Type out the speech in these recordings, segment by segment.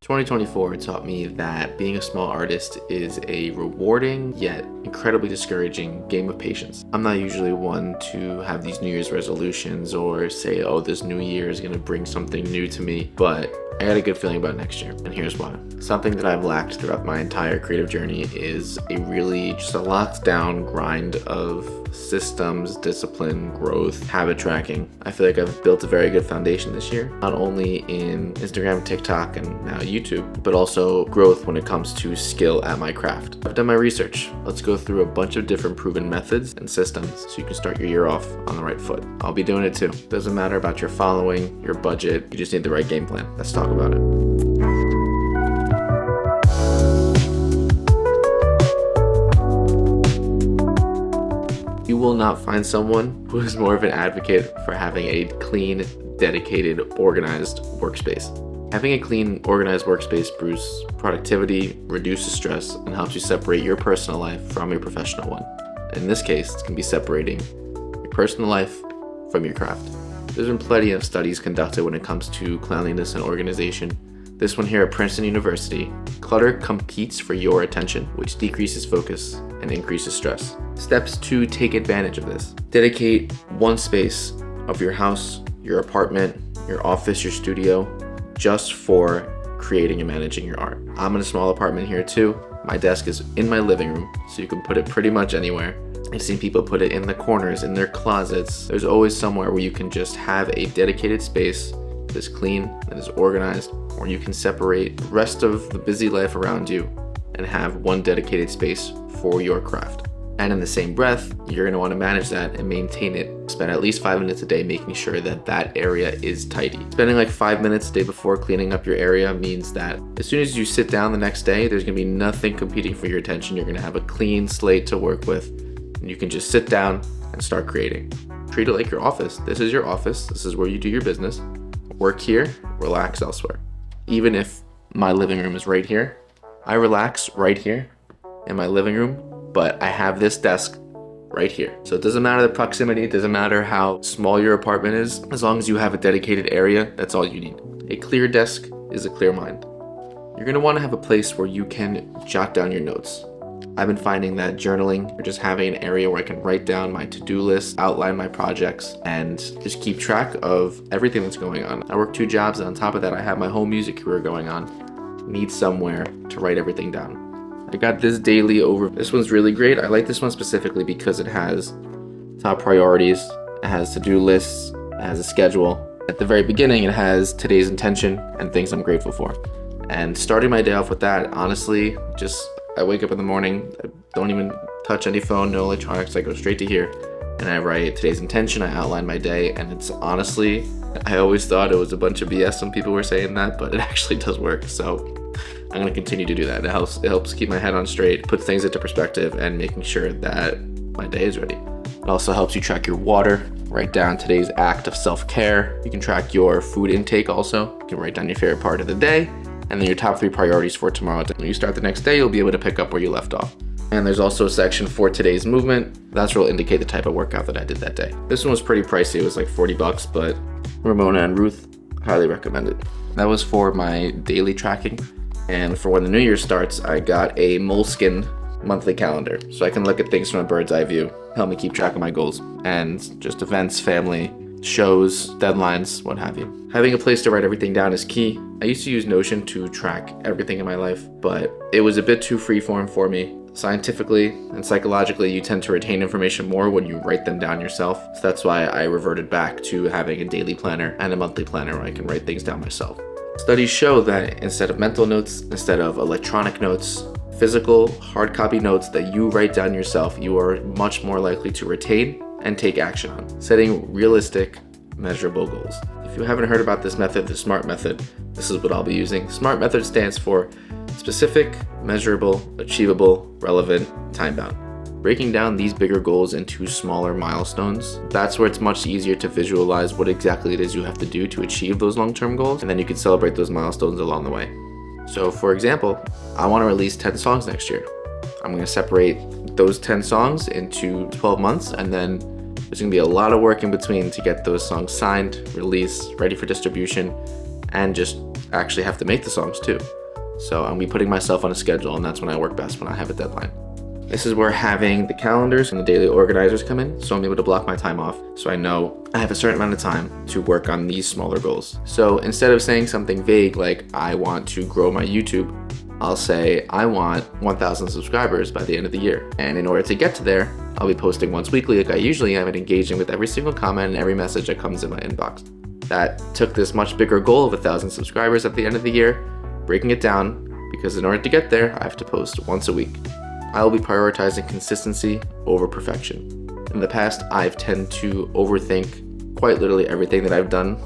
2024 taught me that being a small artist is a rewarding yet incredibly discouraging game of patience. I'm not usually one to have these New Year's resolutions or say, oh, this new year is going to bring something new to me, but I got a good feeling about next year, and here's why. Something that I've lacked throughout my entire creative journey is just a locked down grind of systems, discipline, growth, habit tracking. I feel like I've built a very good foundation this year, not only in Instagram, TikTok, and now YouTube, but also growth when it comes to skill at my craft. I've done my research. Let's go through a bunch of different proven methods and systems so you can start your year off on the right foot. I'll be doing it too. Doesn't matter about your following, your budget, you just need the right game plan. Let's talk about it. You will not find someone who is more of an advocate for having a clean, dedicated, organized workspace. Having a clean, organized workspace boosts productivity, reduces stress, and helps you separate your personal life from your professional one. In this case, it's going to be separating your personal life from your craft. There's been plenty of studies conducted when it comes to cleanliness and organization. This one here at Princeton University, clutter competes for your attention, which decreases focus and increases stress. Steps to take advantage of this. Dedicate one space of your house, your apartment, your office, your studio, just for creating and managing your art. I'm in a small apartment here too. My desk is in my living room, so you can put it pretty much anywhere. I've seen people put it in the corners, in their closets. There's always somewhere where you can just have a dedicated space that is clean, that is organized, where you can separate the rest of the busy life around you and have one dedicated space for your craft. And in the same breath, you're going to want to manage that and maintain it. Spend at least 5 minutes a day making sure that that area is tidy. Spending like 5 minutes a day before cleaning up your area means that as soon as you sit down the next day, there's going to be nothing competing for your attention. You're going to have a clean slate to work with, and you can just sit down and start creating. Treat it like your office. This is your office. This is where you do your business. Work here, relax elsewhere. Even if my living room is right here, I relax right here in my living room, but I have this desk right here. So it doesn't matter the proximity, it doesn't matter how small your apartment is, as long as you have a dedicated area, that's all you need. A clear desk is a clear mind. You're gonna wanna have a place where you can jot down your notes. I've been finding that journaling or just having an area where I can write down my to-do list, outline my projects, and just keep track of everything that's going on. I work 2 jobs, and on top of that, I have my whole music career going on. Need somewhere to write everything down. I got this daily over. This one's really great. I like this one specifically because it has top priorities, it has to-do lists, it has a schedule. At the very beginning, it has today's intention and things I'm grateful for. And starting my day off with that, honestly, I wake up in the morning, I don't even touch any phone, no electronics, I go straight to here and I write today's intention, I outline my day, and it's honestly, I always thought it was a bunch of BS when people were saying that, but it actually does work. So I'm gonna continue to do that. It helps keep my head on straight, puts things into perspective, and making sure that my day is ready. It also helps you track your water, write down today's act of self-care. You can track your food intake also. You can write down your favorite part of the day, and then your top 3 priorities for tomorrow. When you start the next day, you'll be able to pick up where you left off. And there's also a section for today's movement. That's where it'll indicate the type of workout that I did that day. This one was pretty pricey. It was like $40, but Ramona and Ruth highly recommend it. That was for my daily tracking. And for when the new year starts, I got a Moleskine monthly calendar. So I can look at things from a bird's eye view, help me keep track of my goals, and just events, family, shows, deadlines, what have you. Having a place to write everything down is key. I used to use Notion to track everything in my life, but it was a bit too freeform for me. Scientifically and psychologically, you tend to retain information more when you write them down yourself. So that's why I reverted back to having a daily planner and a monthly planner where I can write things down myself. Studies show that instead of mental notes, instead of electronic notes, physical hard copy notes that you write down yourself, you are much more likely to retain and take action on. Setting realistic, measurable goals. If you haven't heard about this method, the SMART method, this is what I'll be using. SMART method stands for specific, measurable, achievable, relevant, time-bound. Breaking down these bigger goals into smaller milestones, that's where it's much easier to visualize what exactly it is you have to do to achieve those long-term goals, and then you can celebrate those milestones along the way. So for example, I want to release 10 songs next year. I'm going to separate those 10 songs into 12 months, and then there's going to be a lot of work in between to get those songs signed, released, ready for distribution, and just actually have to make the songs too. So I'm gonna be putting myself on a schedule, and that's when I work best, when I have a deadline. This is where having the calendars and the daily organizers come in, so I'm able to block my time off, so I know I have a certain amount of time to work on these smaller goals. So instead of saying something vague like, I want to grow my YouTube, I'll say, I want 1,000 subscribers by the end of the year. And in order to get to there, I'll be posting once weekly like I usually am, and engaging with every single comment and every message that comes in my inbox. That took this much bigger goal of 1,000 subscribers at the end of the year, breaking it down, because in order to get there, I have to post once a week. I will be prioritizing consistency over perfection. In the past, I've tended to overthink quite literally everything that I've done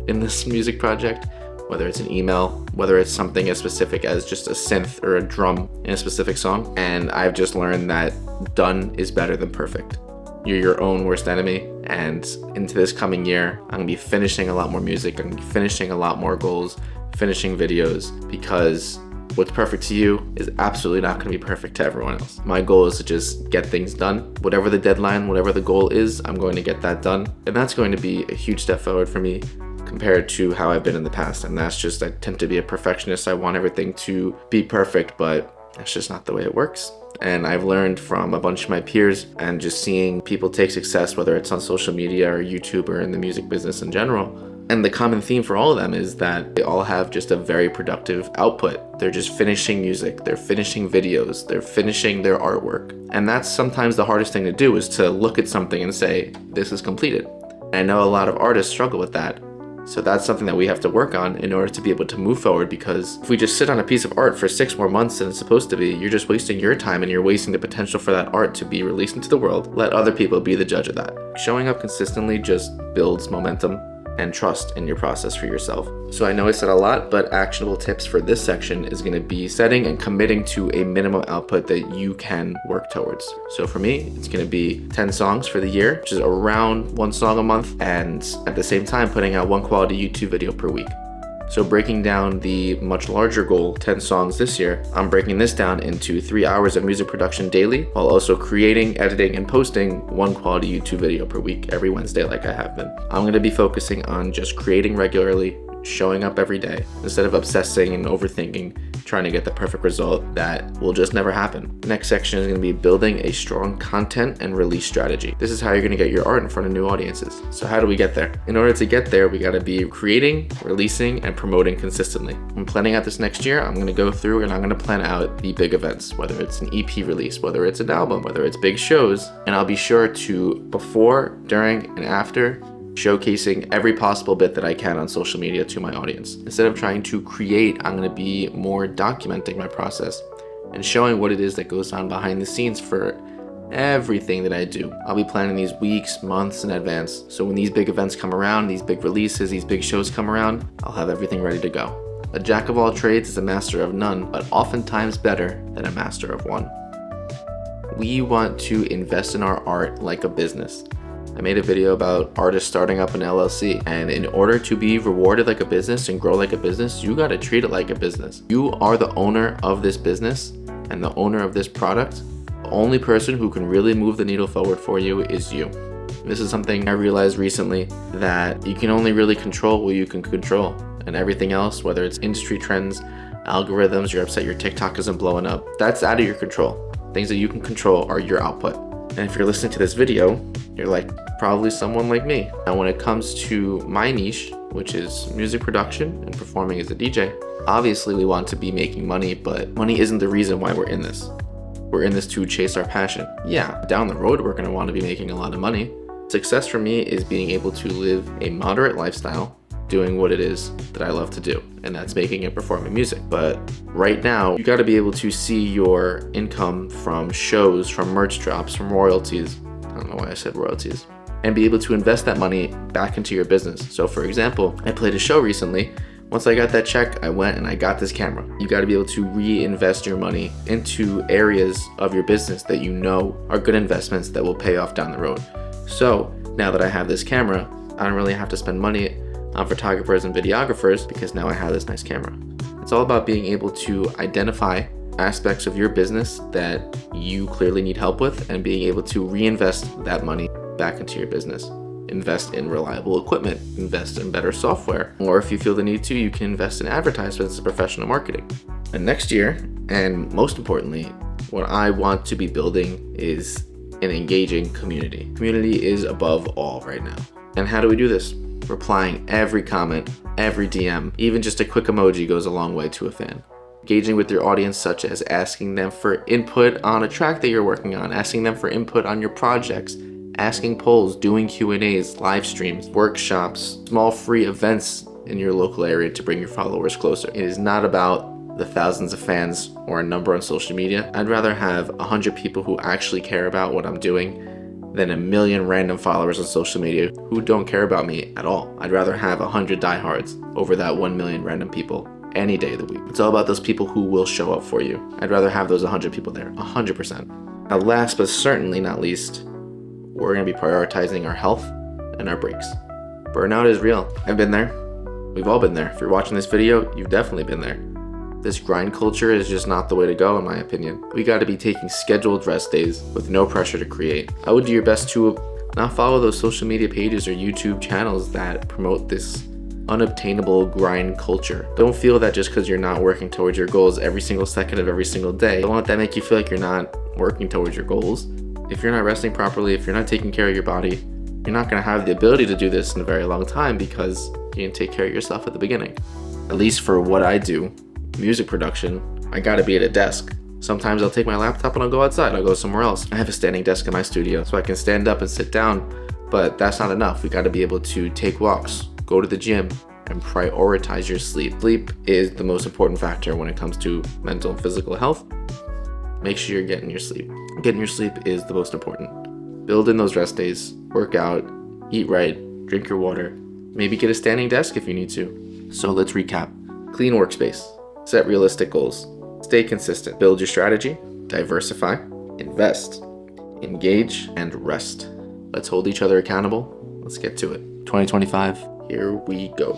in this music project, whether it's an email, whether it's something as specific as just a synth or a drum in a specific song. And I've just learned that done is better than perfect. You're your own worst enemy. And into this coming year, I'm gonna be finishing a lot more music. I'm gonna be finishing a lot more goals, finishing videos, because what's perfect to you is absolutely not going to be perfect to everyone else. My goal is to just get things done. Whatever the deadline, whatever the goal is, I'm going to get that done. And that's going to be a huge step forward for me compared to how I've been in the past. And that's just, I tend to be a perfectionist. I want everything to be perfect, but that's just not the way it works. And I've learned from a bunch of my peers and just seeing people take success, whether it's on social media or YouTube or in the music business in general. And the common theme for all of them is that they all have just a very productive output. They're just finishing music, they're finishing videos, they're finishing their artwork. And that's sometimes the hardest thing to do, is to look at something and say, this is completed. And I know a lot of artists struggle with that. So that's something that we have to work on in order to be able to move forward, because if we just sit on a piece of art for 6 more months than it's supposed to be, you're just wasting your time and you're wasting the potential for that art to be released into the world. Let other people be the judge of that. Showing up consistently just builds momentum and trust in your process for yourself. So I know I said a lot, but actionable tips for this section is going to be setting and committing to a minimum output that you can work towards. So for me, it's going to be 10 songs for the year, which is around 1 song a month, and at the same time putting out 1 quality YouTube video per week. So breaking down the much larger goal, 10 songs this year, I'm breaking this down into 3 hours of music production daily, while also creating, editing, and posting 1 quality YouTube video per week every Wednesday like I have been. I'm going to be focusing on just creating regularly, showing up every day, instead of obsessing and overthinking, trying to get the perfect result that will just never happen. The next section is going to be building a strong content and release strategy. This is how you're going to get your art in front of new audiences. So how do we get there? In order to get there, we got to be creating, releasing, and promoting consistently. I'm planning out this next year. I'm going to go through and I'm going to plan out the big events, whether it's an EP release, whether it's an album, whether it's big shows, and I'll be sure to, before, during, and after, showcasing every possible bit that I can on social media to my audience. Instead of trying to create, I'm going to be more documenting my process and showing what it is that goes on behind the scenes for everything that I do. I'll be planning these weeks, months in advance, so when these big events come around, these big releases, these big shows come around, I'll have everything ready to go. A jack of all trades is a master of none, but oftentimes better than a master of one. We want to invest in our art like a business. I made a video about artists starting up an LLC, and in order to be rewarded like a business and grow like a business, you got to treat it like a business. You are the owner of this business and the owner of this product. The only person who can really move the needle forward for you is you. This is something I realized recently, that you can only really control what you can control, and everything else, whether it's industry trends, algorithms, you're upset your TikTok isn't blowing up, that's out of your control. Things that you can control are your output. And if you're listening to this video, you're like probably someone like me. Now when it comes to my niche, which is music production and performing as a DJ, obviously we want to be making money, but money isn't the reason why we're in this. We're in this to chase our passion. Yeah, down the road we're going to want to be making a lot of money. Success for me is being able to live a moderate lifestyle, doing what it is that I love to do, and that's making and performing music. But right now, you got to be able to see your income from shows, from merch drops, from royalties. I don't know why I said royalties. And be able to invest that money back into your business. So for example, I played a show recently. Once I got that check, I went and I got this camera. You got to be able to reinvest your money into areas of your business that you know are good investments that will pay off down the road. So now that I have this camera, I don't really have to spend money on photographers and videographers, because now I have this nice camera. It's all about being able to identify aspects of your business that you clearly need help with and being able to reinvest that money back into your business. invest in reliable equipment, invest in better software, or if you feel the need to, you can invest in advertisements and professional marketing. And next year, and most importantly, what I want to be building is an engaging community. Community is above all right now. And how do we do this? Replying every comment, every DM, even just a quick emoji goes a long way to a fan. Engaging with your audience, such as asking them for input on a track that you're working on, asking them for input on your projects, asking polls, doing Q&As, live streams, workshops, small free events in your local area to bring your followers closer. It is not about the thousands of fans or a number on social media. I'd rather have 100 people who actually care about what I'm doing than a million random followers on social media who don't care about me at all. I'd rather have 100 diehards over that 1 million random people any day of the week. It's all about those people who will show up for you. I'd rather have those 100 people there, 100%. Now, last but certainly not least, we're gonna be prioritizing our health and our breaks. Burnout is real. I've been there. We've all been there. If you're watching this video, you've definitely been there. This grind culture is just not the way to go, in my opinion. We gotta be taking scheduled rest days with no pressure to create. I would do your best to not follow those social media pages or YouTube channels that promote this unobtainable grind culture. Don't feel that just because you're not working towards your goals every single second of every single day, don't let that make you feel like you're not working towards your goals. If you're not resting properly, if you're not taking care of your body, you're not gonna have the ability to do this in a very long time because you didn't take care of yourself at the beginning. At least for what I do, music production, I gotta be at a desk. Sometimes I'll take my laptop and I'll go outside, I'll go somewhere else. I have a standing desk in my studio so I can stand up and sit down, but that's not enough. We gotta be able to take walks, go to the gym, and prioritize your sleep. Sleep is the most important factor when it comes to mental and physical health. Make sure you're getting your sleep. Getting your sleep is the most important. Build in those rest days, work out, eat right, drink your water, maybe get a standing desk if you need to. So let's recap. Clean workspace. Set realistic goals. Stay consistent. Build your strategy. Diversify. Invest. Engage. And rest. Let's hold each other accountable. Let's get to it. 2025, here we go.